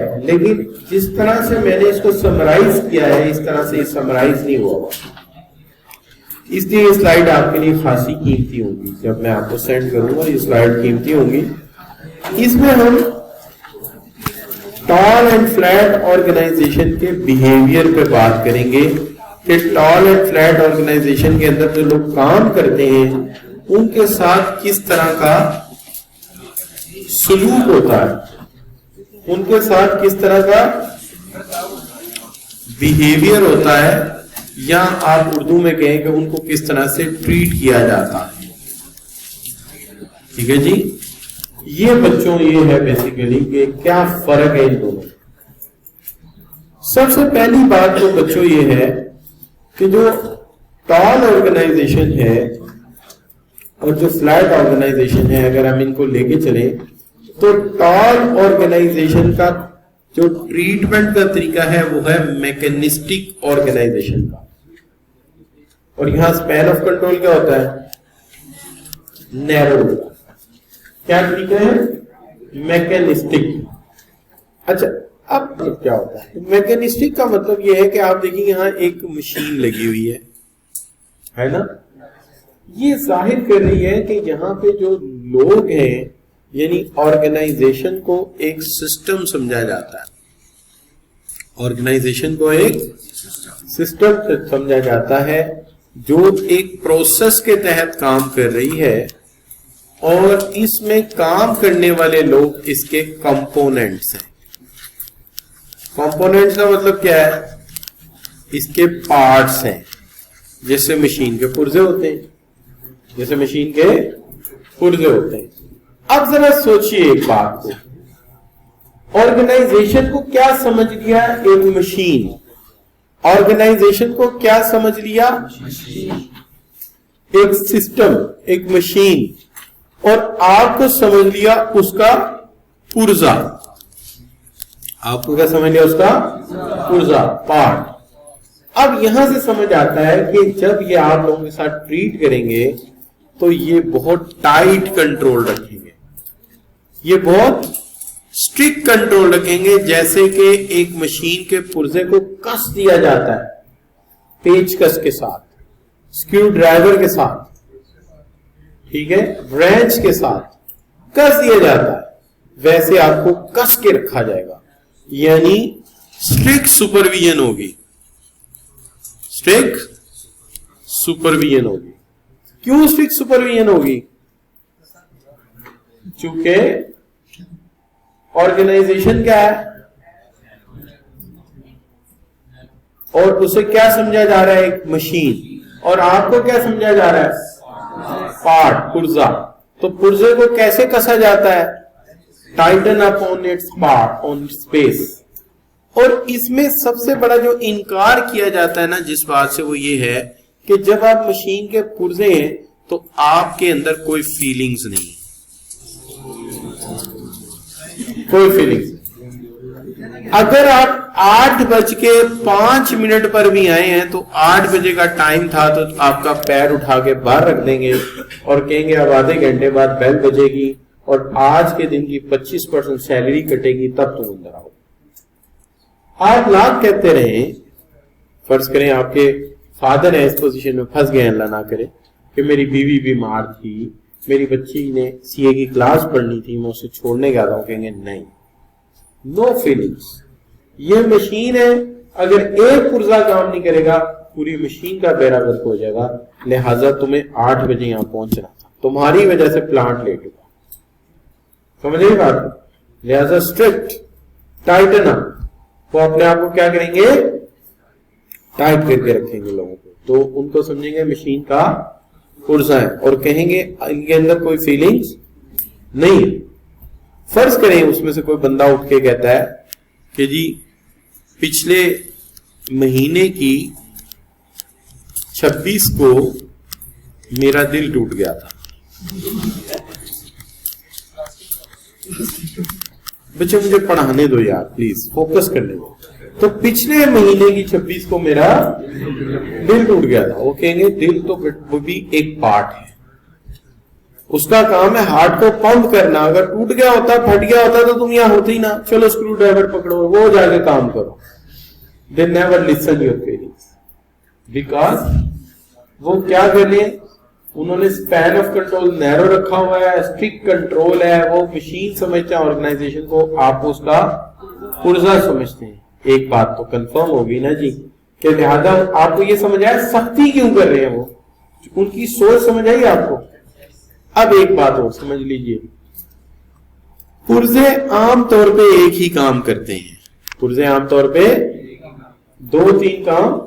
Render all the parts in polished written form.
لیکن جس طرح سے میں نے اس کو سمرائز کیا ہے اس طرح سے یہ سمرائز نہیں ہوا ہوا، اس لیے یہ سلائیڈ آپ کے لیے خاصی قیمتی ہوگی. جب میں آپ کو سینڈ کروں گا یہ سلائیڈ قیمتی ہوگی. اس میں ہم ٹال اینڈ فلیٹ آرگنائزیشن کے بیہیویئر پہ بات کریں گے کہ ٹال اینڈ فلیٹ آرگنائزیشن کے اندر جو لوگ کام کرتے ہیں ان کے ساتھ کس طرح کا سلوک ہوتا ہے، ان کے ساتھ کس طرح کا بیہیویئر ہوتا ہے، یا آپ اردو میں کہیں کہ ان کو کس طرح سے ٹریٹ کیا جاتا ہے. ٹھیک ہے جی. یہ بچوں یہ ہے بیسیکلی کہ کیا فرق ہے ان دونوں. سب سے پہلی بات تو بچوں یہ ہے کہ جو ٹال آرگنائزیشن ہے اور جو فلیٹ آرگنائزیشن ہے، اگر ہم ان کو لے کے چلیں تو ٹال آرگنائزیشن کا جو ٹریٹمنٹ کا طریقہ ہے وہ ہے میکینسٹک آرگنائزیشن کا. اور یہاں اسپین آف کنٹرول کیا ہوتا ہے؟ نیرو. کیا طریقہ ہے؟ میکینسٹک. اچھا اب کیا ہوتا ہے میکینسٹک کا مطلب یہ ہے کہ آپ دیکھیں یہاں ایک مشین لگی ہوئی ہے نا، یہ ظاہر کر رہی ہے کہ یہاں پہ جو لوگ ہیں یعنی آرگنائزیشن کو ایک سسٹم سمجھا جاتا ہے. آرگنائزیشن کو ایک سسٹم سمجھا جاتا ہے جو ایک پروسیس کے تحت کام کر رہی ہے، اور اس میں کام کرنے والے لوگ اس کے کمپوننٹس ہیں. کمپوننٹس کا مطلب کیا ہے؟ اس کے پارٹس ہیں. جیسے مشین کے پرزے ہوتے ہیں، جیسے مشین کے پرزے ہوتے ہیں. اب ذرا سوچئے ایک بات کو، آرگنائزیشن کو کیا سمجھ لیا ایک مشین؟ آرگنائزیشن کو کیا سمجھ لیا؟ ایک سسٹم، ایک مشین. اور آپ کو سمجھ لیا اس کا پرزا. آپ کو کیا سمجھ لیا؟ اس کا پرزا، پارٹ. اب یہاں سے سمجھ آتا ہے کہ جب یہ آپ لوگوں کے ساتھ ٹریٹ کریں گے تو یہ بہت ٹائٹ کنٹرول رکھیں گے، یہ بہت اسٹرکٹ کنٹرول رکھیں گے. جیسے کہ ایک مشین کے پرزے کو کس دیا جاتا ہے پیچ کس کے ساتھ، اسکریو ڈرائیور کے ساتھ، ٹھیک ہے، ورینچ کے ساتھ کس دیا جاتا ہے، ویسے آپ کو کس کے رکھا جائے گا. یعنی اسٹرکٹ سپرویژن ہوگی، اسٹرکٹ سپرویژن ہوگی. کیوں اسٹرکٹ سپرویژن ہوگی؟ چونکہ آرگنائزیشن کیا ہے اور اسے کیا سمجھا جا رہا ہے؟ ایک مشین. اور آپ کو کیا سمجھا جا رہا ہے؟ پارٹ، پرزا. تو پرزے کو کیسے کسا جاتا ہے؟ Titan up on its part, on space. اور اس میں سب سے بڑا جو انکار کیا جاتا ہے نا جس بات سے، وہ یہ ہے کہ جب آپ مشین کے پرزے ہیں تو آپ کے اندر کوئی فیلنگز نہیں، کوئی فیلنگز. اگر آپ 8:05 پر بھی آئے ہیں تو 8 بجے کا ٹائم تھا تو آپ کا پیر اٹھا کے باہر رکھ دیں گے اور کہیں گے اب آدھے گھنٹے بعد بیل بجے گی اور آج کے دن کی 25% سیلری کٹے گی، تب تم اندر آؤ. آپ لاکھ کہتے رہیں، فرض کریں آپ کے فادر ہیں اس پوزیشن میں پھنس گئے، اللہ نہ کرے، کہ میری بیوی بیمار تھی، میری بچی نے سی اے کی کلاس پڑھنی تھی، میں اسے چھوڑنے گیا تھا. کہیں گے نہیں، نو فیلنگس. یہ مشین ہے، اگر ایک پرزا کام نہیں کرے گا پوری مشین کا بیڑا غرق ہو جائے گا. لہٰذا تمہیں 8 بجے یہاں پہنچنا تھا، تمہاری وجہ سے پلانٹ لیٹ ہوا. سمجھ رہے بات؟ لہٰذا اسٹرکٹ، ٹائٹن اپ، وہ اپنے آپ کو کیا کریں گے؟ ٹائٹ کر کے رکھیں گے لوگوں کو. تو ان کو سمجھیں گے مشین کا پرزا ہے اور کہیں گے ان کے اندر کوئی فیلنگز نہیں. فرض کریں اس میں سے کوئی بندہ اٹھ کے کہتا ہے کہ جی پچھلے مہینے کی 26 کو میرا دل ٹوٹ گیا تھا. بچے مجھے پڑھانے دو یار پلیز، فوکس کرنے دو. تو پچھلے مہینے کی 26 کو میرا دل ٹوٹ گیا تھا. وہ کہیں گے دل تو وہ بھی ایک پارٹ ہے، اس کا کام ہے ہارٹ کو پمپ کرنا. اگر ٹوٹ گیا ہوتا پھٹ گیا ہوتا تو تم یہاں ہوتے ہی نہ. چلو اسکرو ڈرائیور پکڑو, وہ جا کے کام کرو. They never listen your parents because وہ کیا کر رہے ہیں, انہوں نے اسپین آف کنٹرول نیرو رکھا ہوا ہے, اسٹرکٹ کنٹرول ہے, وہ مشین سمجھتے ہیں آرگنائزیشن کو, آپ اس کا پرزہ سمجھتے ہیں. ایک بات تو کنفرم ہوگی نا جی کہ لہذا آپ کو یہ سمجھ آیا سختی کیوں کر رہے ہیں, وہ ان کی سوچ سمجھ آئی آپ کو. اب ایک بات اور سمجھ لیجئے, پرزے عام طور پہ ایک ہی کام کرتے ہیں. پرزے عام طور پہ 2-3 کام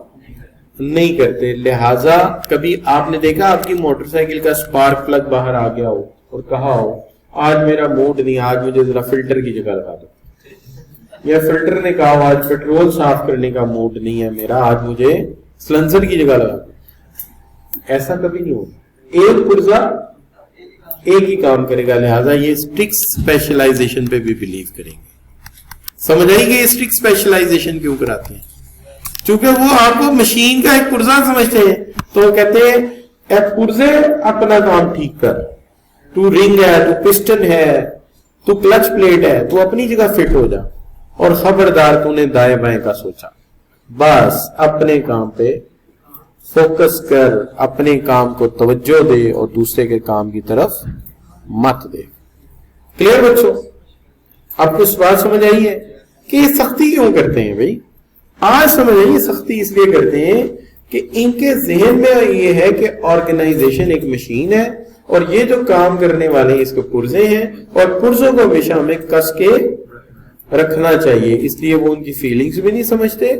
نہیں کرتے. لہذا کبھی آپ نے دیکھا آپ کی موٹر سائیکل کا سپارک پلگ باہر آ گیا ہو اور کہا ہو آج میرا موڈ نہیں, آج مجھے ذرا فلٹر کی جگہ لگا دو, یا فلٹر نے کہا آج پیٹرول صاف کرنے کا موڈ نہیں ہے میرا, آج مجھے سلنسر کی جگہ لگا دو. ایسا کبھی نہیں ہوگا. ایک پرزا ایک ہی کام کرے گا. لہذا یہ اسٹرکٹ اسپیشلائزیشن پہ بھی بلیو کریں گے. سمجھ آئی کہ اسٹرکٹ اسپیشلائزیشن کیوں کراتے ہیں؟ چونکہ وہ آپ کو مشین کا ایک پرزا سمجھتے ہیں, تو وہ کہتے ہیں اے پرزے اپنا کام ٹھیک کر, تو رنگ ہے, تو پسٹن ہے, تو کلچ پلیٹ ہے, تو اپنی جگہ فٹ ہو جا, اور خبردار تو نے دائیں بائیں کا سوچا. بس اپنے کام پہ فوکس کر, اپنے کام کو توجہ دے اور دوسرے کے کام کی طرف مت دے. کلیئر بچوں؟ آپ کو اس بات سمجھ آئی ہے کہ یہ سختی کیوں کرتے ہیں بھائی؟ آج سمجھ آئیے سختی اس لیے کرتے ہیں کہ ان کے ذہن میں یہ ہے کہ آرگنائزیشن ایک مشین ہے اور یہ جو کام کرنے والے ہیں اس کے پرزے ہیں, اور پرزوں کو ہمیشہ ہمیں کس کے رکھنا چاہیے. اس لیے وہ ان کی فیلنگز بھی نہیں سمجھتے,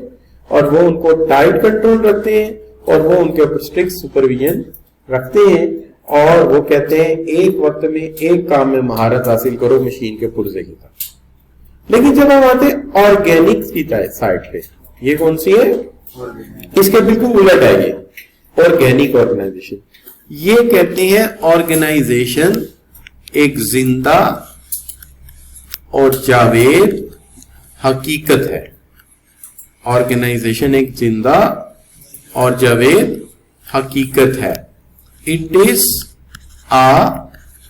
اور وہ ان کو ٹائٹ کنٹرول رکھتے ہیں, اور وہ ان کے اوپر اسٹرکٹ سپرویژن رکھتے ہیں, اور وہ کہتے ہیں ایک وقت میں ایک کام میں مہارت حاصل کرو مشین کے پرزے کی طرح. لیکن جب ہم آتے ہیں آرگینک کی سائڈ پہ, یہ کون سی ہے؟ اس کے بالکل الٹ ہے یہ آرگینک آرگنائزیشن. یہ کہتے ہیں آرگنائزیشن ایک زندہ اور جاوید حقیقت ہے. آرگنائزیشن ایک زندہ اور جاوید حقیقت ہے. It is a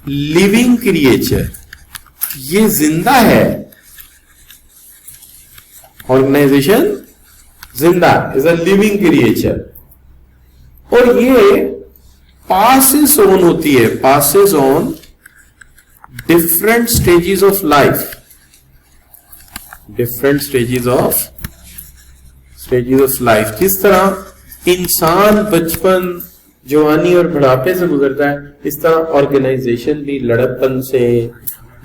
living creature. یہ زندہ ہے. آرگنائزیشن زندہ از اے لیونگ کریچر, اور یہ پاسز آن ہوتی ہے, passes on different stages of life, different stages of life. جس طرح انسان بچپن, جوانی اور بڑھاپے سے گزرتا ہے, اس طرح آرگنائزیشن بھی لڑکپن سے,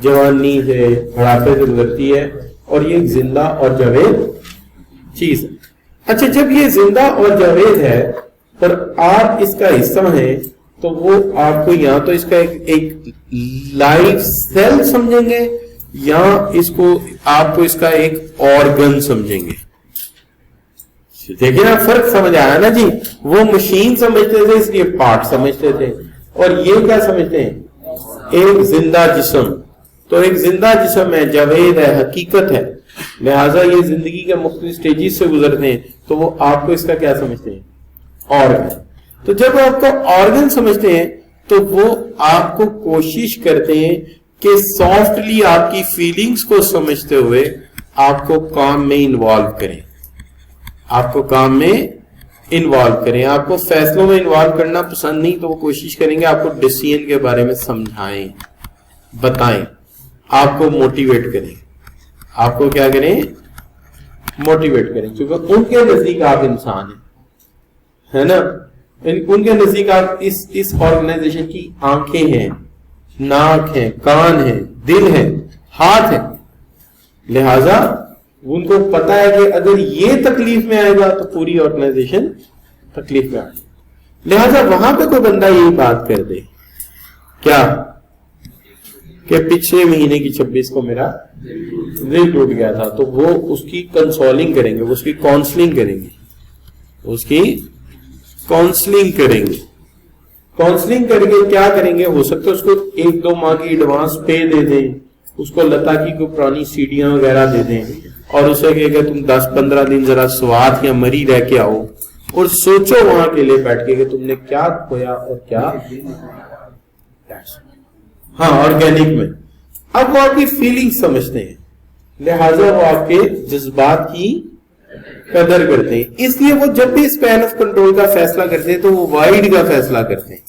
جوانی سے, بڑھاپے سے گزرتی ہے, اور یہ ایک زندہ اور جاوید چیز ہے. اچھا, جب یہ زندہ اور جاوید ہے اور آپ اس کا حصہ ہیں, تو وہ آپ کو یا تو اس کا ایک لائف سیل سمجھیں گے, یا اس کو آپ کو اس کا ایک آرگن سمجھیں گے. دیکھیں نا فرق سمجھ آیا نا جی. وہ مشین سمجھتے تھے اس لیے پارٹ سمجھتے تھے, اور یہ کیا سمجھتے ہیں؟ ایک زندہ جسم. تو ایک زندہ جسم ہے, جاوید ہے, حقیقت ہے, لہٰذا یہ زندگی کے مختلف سٹیجز سے گزرتے ہیں, تو وہ آپ کو اس کا کیا سمجھتے ہیں؟ آرگن. تو جب آپ کو آرگن سمجھتے ہیں تو وہ آپ کو کوشش کرتے ہیں کہ سافٹلی آپ کی فیلنگز کو سمجھتے ہوئے آپ کو کام میں انوالو کریں, آپ کو کام میں انوالو کریں. آپ کو فیصلوں میں انوالو کرنا پسند نہیں تو وہ کوشش کریں گے آپ کو ڈیسیژن کے بارے میں سمجھائیں, بتائیں, آپ کو موٹیویٹ کریں. آپ کو کیا کریں؟ موٹیویٹ کریں, کیونکہ ان کے نزدیک آپ انسان ہیں, ہے نا. ان کے نزدیک آپ اس آرگنائزیشن کی آنکھیں ہیں, ناک ہیں, کان ہیں, دل ہے, ہاتھ ہے. لہذا ان کو پتا ہے کہ اگر یہ تکلیف میں آئے گا تو پوری آرگنائزیشن تکلیف میں آئے گی. لہذا وہاں پہ کوئی بندہ یہی بات کر دے کیا کہ پچھلے مہینے کی 26 کو میرا دل ٹوٹ گیا تھا, تو وہ اس کی کنسولنگ کریں گے, اس کی کاؤنسلنگ کریں گے, اس کی کاؤنسلنگ کریں گے. کاؤنسلنگ کر کے کیا کریں گے؟ ہو سکتا ہے اس کو 1-2 ماہ کی ایڈوانس پے دے دیں, اس کو لتا کی کوئی پرانی سیڈیاں وغیرہ دے دیں, اور اسے کہے کہ تم 10-15 دن ذرا سوات یا مری رہ کے آؤ اور سوچو وہاں کے لیے بیٹھ کے کہ تم نے کیا کھویا اور کیا. ہاں آرگینک میں. اب وہ آپ کی فیلنگ سمجھتے ہیں, لہذا وہ آپ کے جذبات کی قدر کرتے ہیں. اس لیے وہ جب بھی اسپین آف کنٹرول کا فیصلہ کرتے ہیں تو وہ وائڈ کا فیصلہ کرتے ہیں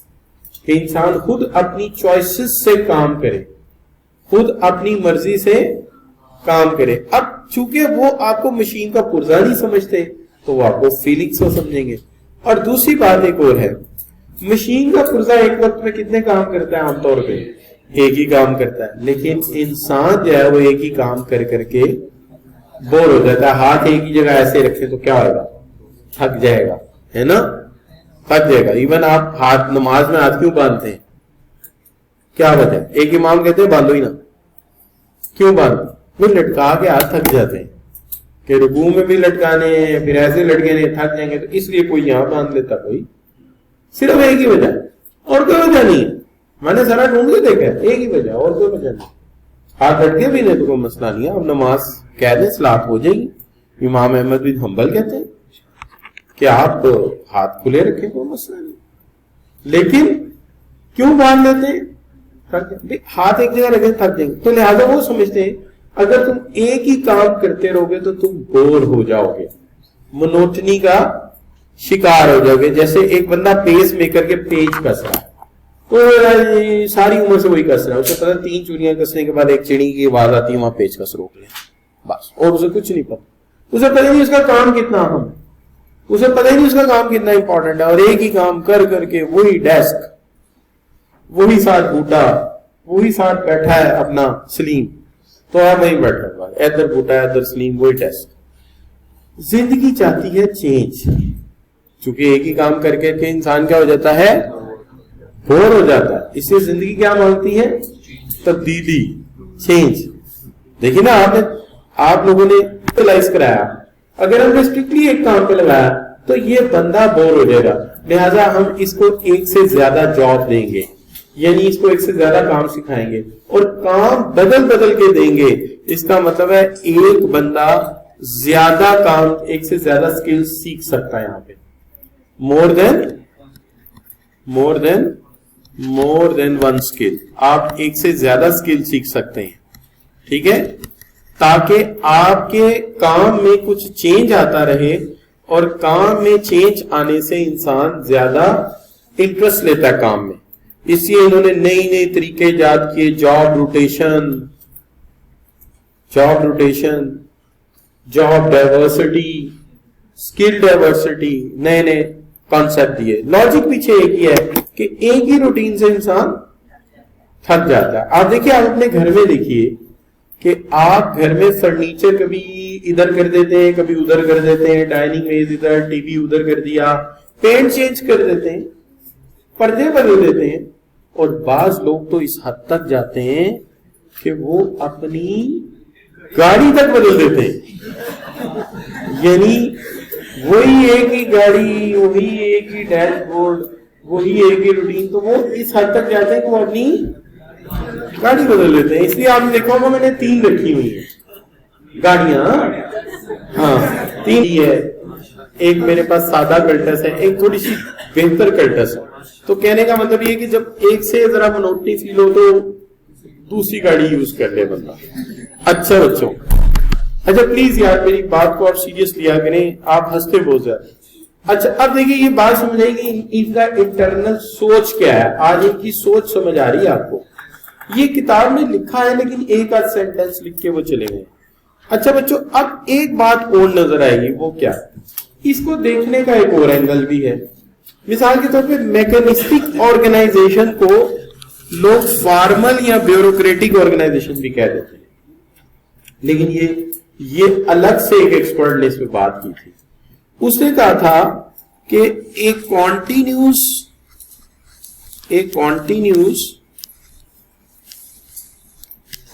کہ انسان خود اپنی چوائسز سے کام کرے, خود اپنی مرضی سے کام کرے. اب چونکہ وہ آپ کو مشین کا پرزہ نہیں سمجھتے تو وہ آپ کو فیلنگ سے سمجھیں گے. اور دوسری بات ایک اور ہے, مشین کا پرزہ ایک وقت میں کتنے کام کرتا ہے؟ عام طور پہ ایک ہی کام کرتا ہے. لیکن انسان جو ہے وہ ایک ہی کام کر کر کے بور ہو جاتا ہے. ہاتھ ایک ہی جگہ ایسے رکھے تو کیا ہوگا؟ تھک جائے گا, ہے نا, تھک جائے گا. ایون آپ ہاتھ نماز میں ہاتھ کیوں باندھتے ہیں؟ کیا وجہ؟ ایک امام کہتے ہیں باندھو ہی نا. کیوں باندھو؟ وہ لٹکا کے ہاتھ تھک جاتے ہیں کہ رکوع میں بھی لٹکانے ہیں, پھر ایسے لٹکے تھک جائیں گے, تو اس لیے کوئی یہاں باندھ لیتا, کوئی صرف ایک ہی وجہ, اور کوئی وجہ نہیں ہے. میں نے سارا ڈھونڈ کے دیکھا, ایک ہی وجہ, اور کوئی وجہ نہیں. ہاتھ لٹکے بھی نہیں تو کوئی مسئلہ نہیں ہے, اب نماز کہہ دیں صلاۃ ہو جائے گی. امام احمد بن حنبل کہتے ہیں کہ آپ ہاتھ کھلے رکھیں, کوئی مسئلہ نہیں. لیکن کیوں باندھ لیتے ہیں؟ ہاتھ ایک جگہ رکھیں تھک جائیں گے. تو لہٰذا وہ سمجھتے ہیں اگر تم ایک ہی کام کرتے رہو گے تو تم بور ہو جاؤ گے, منوٹنی کا شکار ہو جاؤ گے. جیسے ایک بندہ پیس میکر کے پیج کس رہا ہے, تو ساری عمر سے وہی کس رہا ہے, اسے پتا 3 چوڑیاں کسنے کے بعد ایک چڑی کی آواز آتی ہے, وہاں پیج کس روک لیں بس, اور اسے کچھ نہیں پتا. اسے پتہ نہیں اس کا کام کتنا اہم ہے, اسے پتہ ہی نہیں اس کا کام کتنا امپورٹنٹ ہے. اور ایک ہی کام کر کر کے وہی ڈیسک, وہی ساتھ بوٹا, وہی ساتھ بیٹھا ہے اپنا سلیم, تو آپ وہیں بیٹھا ہوا ہے, ادھر بوٹا ہے ادھر سلیم, وہی ڈیسک. زندگی چاہتی ہے چینج, چونکہ ایک ہی کام کر کے انسان کیا ہو جاتا ہے؟ بور ہو جاتا ہے. اس لیے زندگی کیا مانگتی ہے؟ تبدیلی, چینج. دیکھیے نا, آپ لوگوں نے یوٹیلائز کرایا, اگر ہم نے اسٹرکٹلی ایک کام پہ لگایا تو یہ بندہ بور ہو جائے گا, لہٰذا ہم اس کو ایک سے زیادہ جاب دیں گے, یعنی اس کو ایک سے زیادہ کام سکھائیں گے اور کام بدل بدل کے دیں گے. اس کا مطلب ہے ایک بندہ زیادہ کام, ایک سے زیادہ سکل سیکھ سکتا ہے. یہاں پہ مور دین ون اسکل, آپ ایک سے زیادہ اسکل سیکھ سکتے ہیں. ٹھیک ہے, تاکہ آپ کے کام میں کچھ چینج آتا رہے, اور کام میں چینج آنے سے انسان زیادہ انٹرسٹ لیتا ہے کام میں. اس لیے انہوں نے نئی طریقے ایجاد کیے, job rotation, job diversity, skill diversity, نئے کانسیپٹ دیے. لاجک پیچھے ایک ہی ہے کہ ایک ہی روٹین سے انسان تھک جاتا ہے. آپ دیکھیے, آپ اپنے گھر میں دیکھیے کہ آپ گھر میں فرنیچر کبھی ادھر کر دیتے ہیں, کبھی ادھر کر دیتے ہیں, ڈائننگ میز ادھر, ٹی وی ادھر کر دیا, پینٹ چینج کر دیتے ہیں, پردے بدل دیتے ہیں. اور بعض لوگ تو اس حد تک جاتے ہیں کہ وہ اپنی گاڑی تک بدل دیتے ہیں. یعنی وہی ایک ہی گاڑی, وہی ایک ہی ڈیش بورڈ, وہی ایک ہی روٹین, تو وہ اس حد تک جاتے ہیں کہ وہ اپنی گاڑی بدل لیتے ہیں. اس لیے آپ نے دیکھا ہوگا میں نے 3 رکھی ہوئی ہیں گاڑیاں. ہاں 3 ہے, ایک میرے پاس سادہ کلٹس ہے, ایک تھوڑی سی بہتر کلٹس ہے. تو کہنے کا مطلب یہ کہ جب ایک سے ذرا منوٹنی فیل ہو تو دوسری گاڑی یوز کر لے بندہ. اچھا بچوں, اچھا پلیز یار میری بات کو آپ سیریس لیا کریں, آپ ہنستے بہت زیادہ. اچھا اب دیکھیے یہ بات سمجھ آئی کہ ان کا انٹرنل سوچ کیا ہے. آج ان کی سوچ سمجھ آ رہی ہے آپ کو. یہ کتاب میں لکھا ہے لیکن ایک آدھ سینٹینس لکھ کے وہ چلے گئے. اچھا بچوں, اب ایک بات اور نظر آئے گی, وہ کیا؟ اس کو دیکھنے کا ایک اور اینگل بھی ہے. مثال کے طور پہ میکینسٹک آرگنائزیشن کو لوگ فارمل یا بیوروکریٹک آرگنائزیشن بھی کہہ دیتے ہیں, لیکن یہ الگ سے ایک ایکسپرٹ نے اس پہ بات کی تھی. اس نے کہا تھا کہ ایک کانٹینیوس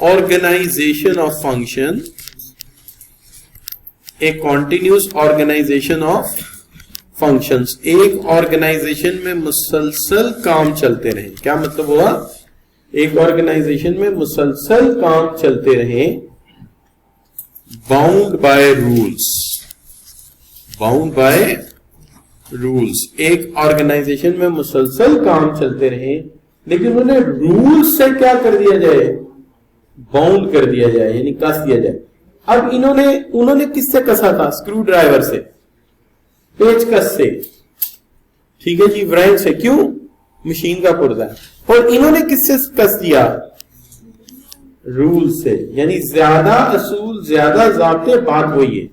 آرگنائزیشن آف فنکشن, ایک کانٹینیوس آرگنائزیشن آف فنکشنز, ایک آرگنائزیشن میں مسلسل کام چلتے رہیں. کیا مطلب ہوا؟ ایک آرگنائزیشن میں مسلسل کام چلتے رہیں, باؤنڈ بائی رولز. ایک آرگنائزیشن میں مسلسل کام چلتے رہیں لیکن انہیں رول سے کیا کر دیا جائے؟ باؤنڈ کر دیا جائے، یعنی کس دیا جائے. اب انہوں نے کس سے کسا تھا؟ اسکرو ڈرائیور سے، پیچ کس سے، ٹھیک ہے جی، ورنچ سے. کیوں؟ مشین کا پرزہ ہے. اور انہوں نے کس سے کس دیا؟ رول سے. یعنی زیادہ اصول، زیادہ ضابطے، بات وہی ہے،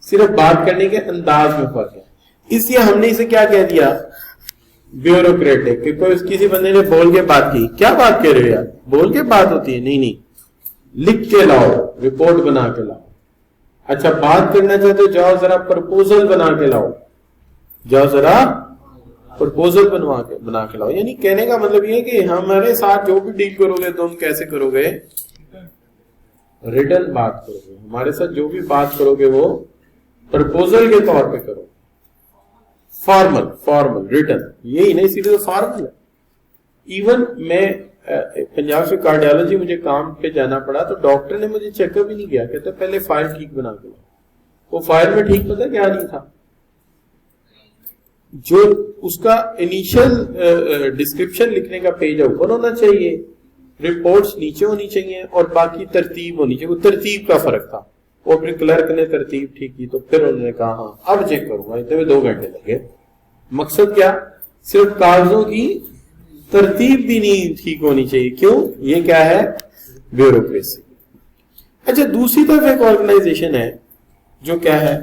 صرف بات کرنے کے انداز میں فرق ہے. اس لیے ہم نے اسے کیا کہہ دیا؟ بیوروکریٹک. کہ کوئی کسی بندے نے بول کے بات کی، کیا بات کر رہے ہو یار؟ بول کے بات ہوتی ہے؟ نہیں، لکھ کے لاؤ، رپورٹ بنا کے لاؤ. اچھا بات کرنا چاہتے ہو، جاؤ ذرا پرپوزل بنا کے لاؤ، جاؤ ذرا پرپوزل بنا کے لاؤ. یعنی کہنے کا مطلب یہ ہے کہ ہمارے ساتھ جو بھی ڈیل کرو گے تم کیسے کرو گے؟ ریٹن بات کرو گے. ہمارے ساتھ جو بھی بات کرو گے وہ پرپوزل کے طور پہ کرو، فارمل ریٹن. یہی نہیں، اسی لیے فارمل ہے. ایون میں پنجاب سے کارڈیالوجی مجھے کام پہ جانا پڑا تو ڈاکٹر نے مجھے چیک اپ ہی نہیں کیا، کہتا پہلے فائل ٹھیک بنا کے لاؤ. وہ فائل میں ٹھیک پتا کیا نہیں تھا؟ جو اس کا انیشل ڈسکرپشن لکھنے کا پیج اوپر ہونا چاہیے، رپورٹس نیچے ہونی چاہیے، اور باقی ترتیب ہونی چاہیے. وہ ترتیب کا فرق تھا. وہ اپنے کلرک نے ترتیب ٹھیک کی تو پھر انہوں نے کہا ہاں اب چیک کروں گا. اتنے میں 2 گھنٹے لگے. مقصد کیا؟ صرف کاغذوں کی ترتیب بھی نہیں ٹھیک ہونی چاہیے. کیوں؟ یہ کیا ہے؟ بیوروکریسی. اچھا دوسری طرف ایک آرگنائزیشن ہے جو کیا ہے؟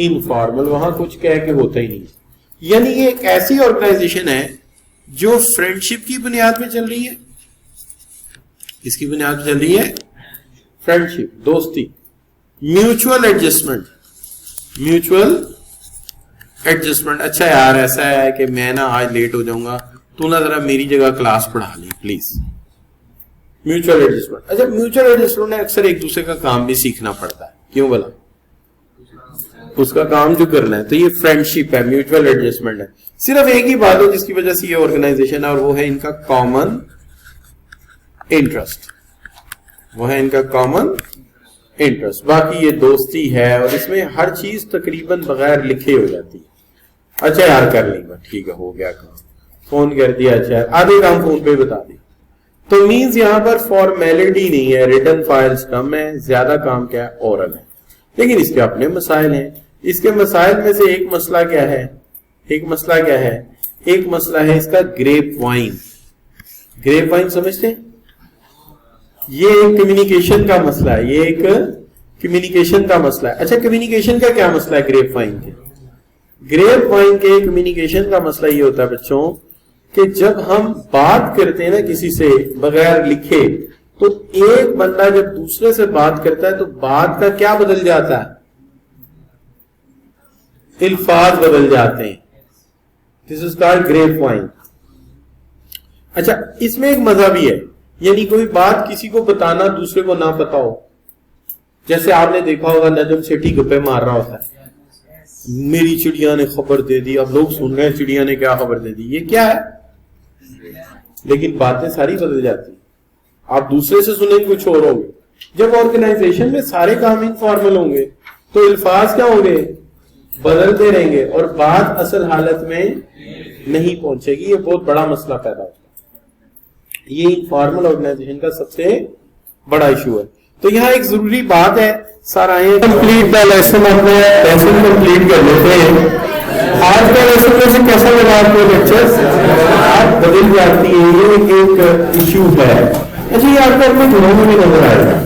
انفارمل. وہاں کچھ کہہ کے ہوتا ہی نہیں. یعنی یہ ایک ایسی آرگنائزیشن ہے جو فرینڈشپ کی بنیاد پہ چل رہی ہے. کس کی بنیاد پہ چل رہی ہے؟ فرینڈشپ، دوستی، میوچل ایڈجسٹمنٹ. اچھا یار ایسا ہے کہ میں نا آج لیٹ ہو جاؤں گا، تو نہ ذرا میری جگہ کلاس پڑھا لیں پلیز. Mutual adjustment. اچھا میوچل ایڈجسٹمنٹ میں اکثر ایک دوسرے کا کام بھی سیکھنا پڑتا ہے. کیوں بلا؟ اس کا کام جو کرنا ہے. تو یہ فرینڈشپ ہے، میوچل ایڈجسٹمنٹ ہے. صرف ایک ہی بات ہے جس کی وجہ سے یہ آرگنائزیشن ہے، اور وہ ہے ان کا کامن انٹرسٹ. باقی یہ دوستی ہے، اور اس میں ہر چیز تقریباً بغیر لکھے ہو جاتی ہے. اچھا یار کر لیں گا، ٹھیک ہے ہو گیا کام، فون کر دیا، اچھا آدھے کام فون پہ بتا دی. تو مینز یہاں پر فارمیلٹی نہیں ہے، ریٹن فائلز کم ہے، زیادہ کام کیا ہے؟ اورل ہے. لیکن اس کے اپنے مسائل ہیں. اس کے مسائل میں سے ایک مسئلہ کیا ہے؟ ایک مسئلہ ہے اس کا گریپ وائن. گریپ وائن سمجھتے ہیں؟ یہ ایک کمیونیکیشن کا مسئلہ ہے. اچھا کمیونیکیشن کا کیا مسئلہ ہے گریپ وائن کے؟ گریپ وائن کے کمیونیکیشن کا مسئلہ یہ ہوتا ہے بچوں کہ جب ہم بات کرتے ہیں نا کسی سے بغیر لکھے، تو ایک بندہ جب دوسرے سے بات کرتا ہے تو بات کا کیا بدل جاتا ہے؟ الفاظ بدل جاتے ہیں. دس از کالڈ گریپ وائن. اچھا اس میں ایک مزہ بھی ہے، یعنی کوئی بات کسی کو بتانا دوسرے کو نہ پتا ہو. جیسے آپ نے دیکھا ہوگا نجم سیٹھی گپے مار رہا ہوتا ہے، میری چڑیا نے خبر دے دی. اب لوگ سن رہے ہیں چڑیا نے کیا خبر دے دی. یہ کیا ہے؟ لیکن باتیں ساری بدل جاتی. آپ دوسرے سے سنیں گے کچھ اور ہوں گے. جب آرگنائزیشن میں سارے کام انفارمل ہوں گے تو الفاظ کیا ہوں گے؟ بدلتے رہیں گے، اور بات اصل حالت میں نہیں پہنچے گی. یہ بہت بڑا مسئلہ پیدا ہوتا ہے. یہ انفارمل آرگنائزیشن کا سب سے بڑا ایشو ہے. تو یہاں ایک ضروری بات ہے، سارا کمپلیٹ کا لیسن اپنے لیسن کمپلیٹ کر لیتے ہیں. آج کا لیسن میں سے کیسا لگا آپ کو لیکچر؟ آپ بدل جاتی ہے، یہ ایک ایشو ہے. اچھا یہ آپ کو اپنے گھروں میں بھی نظر آئے گا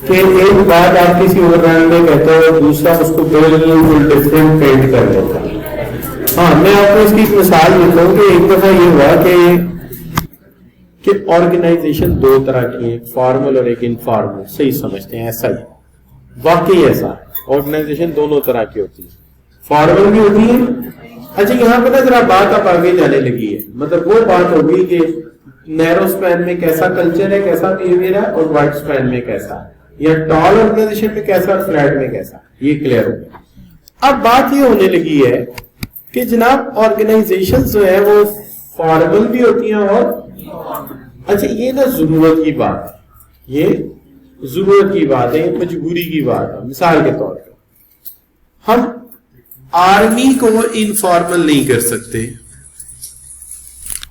کہ ایک بات آپ کسی آرگن میں کہتے ہو، دوسرا اس کو بالکل ڈفرینٹ پینٹ کر دیتا ہے. ہاں میں آپ کو اس کی ایک مثال دیتا ہوں کہ ایک دفعہ یہ ہوا کہ آرگنائزیشن 2 طرح کی ہیں، فارمل اور ایک انفارمل. صحیح سمجھتے ہیں؟ ایسا ہی واقعی ایسا ہے. آرگنائزیشن دونوں طرح کی ہوتی ہے، فارمل بھی ہوتی ہے. اچھا یہاں پہ نا ذرا بات اب آگے جانے لگی ہے. مطلب وہ بات ہوگی کہ نیرو اسپین میں کیسا کلچر ہے، کیسا بہیویئر ہے، اور وائڈ اسپین میں کیسا ہے، یا ٹال آرگنائزیشن میں کیسا اور فلیٹ میں کیسا. یہ کلیئر ہو گیا. اب بات یہ ہونے لگی ہے کہ جناب آرگنائزیشن جو ہے وہ فارمل بھی ہوتی ہیں اور اچھا یہ نا ضرورت کی بات ہے، یہ ضرورت کی بات ہے، یہ مجبوری کی بات ہے. مثال کے طور پہ ہم آرمی کو انفارمل نہیں کر سکتے.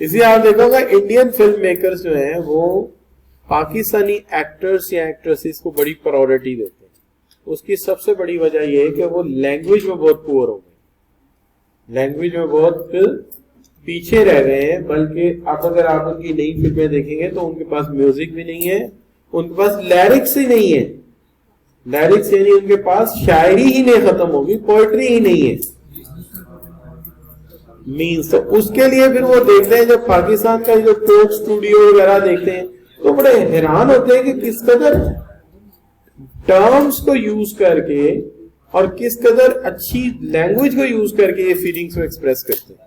اسی آپ دیکھو گا انڈین فلم میکرز جو ہیں وہ پاکستانی ایکٹرز یا ایکٹریسز کو بڑی پرائورٹی دیتے ہیں. اس کی سب سے بڑی وجہ یہ ہے کہ وہ لینگویج میں بہت پور ہو گئے, لینگویج میں بہت پیچھے رہ گئے ہیں. بلکہ اب اگر آپ ان کی نئی فلمیں دیکھیں گے تو ان کے پاس میوزک بھی نہیں ہے, ان کے پاس لیرکس ہی نہیں ہے. لیرکس یعنی ان کے پاس شاعری ہی نہیں ختم ہوگی, پوئٹری ہی نہیں ہے. مینس تو اس کے لیے پھر وہ دیکھتے ہیں جب پاکستان کا جو کوک اسٹوڈیو وغیرہ دیکھتے ہیں تو بڑے حیران ہوتے ہیں کہ کس قدر ٹرمز کو یوز کر کے اور کس قدر اچھی لینگویج کو یوز کر کے یہ فیلنگز کو ایکسپریس کرتے ہیں.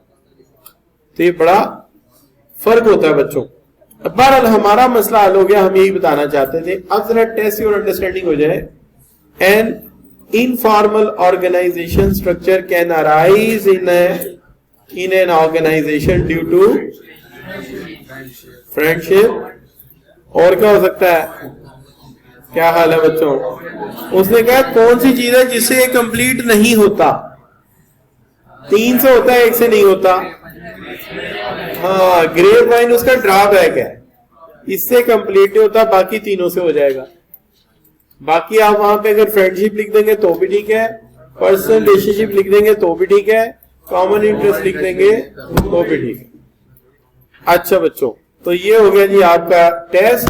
تو یہ بڑا فرق ہوتا ہے بچوں. بہرحال ہمارا مسئلہ حل ہو گیا, ہم یہی بتانا چاہتے تھے. اب ذرا ٹیسٹ اور انڈرسٹینڈنگ ہو جائے. An informal organization structure can arise in an organization due to friendship. اور کیا ہو سکتا ہے؟ کیا حال ہے بچوں؟ اس نے کہا کون سی چیز ہے جس سے یہ کمپلیٹ نہیں ہوتا؟ 3 سے ہوتا ہے, 1 سے نہیں ہوتا. ہاں, گریپ وائن اس کا ڈرا بیک ہے, اس سے کمپلیٹ نہیں ہوتا, باقی تینوں سے ہو جائے گا. باقی آپ وہاں پہ اگر فرینڈشپ لکھ دیں گے تو بھی ٹھیک ہے, پرسنل ریلیشن شپ لکھ دیں گے تو بھی ٹھیک ہے, کامن انٹرسٹ لکھ دیں گے تو بھی ٹھیک ہے. اچھا بچوں, تو یہ ہو گیا جی آپ کا ٹیسٹ.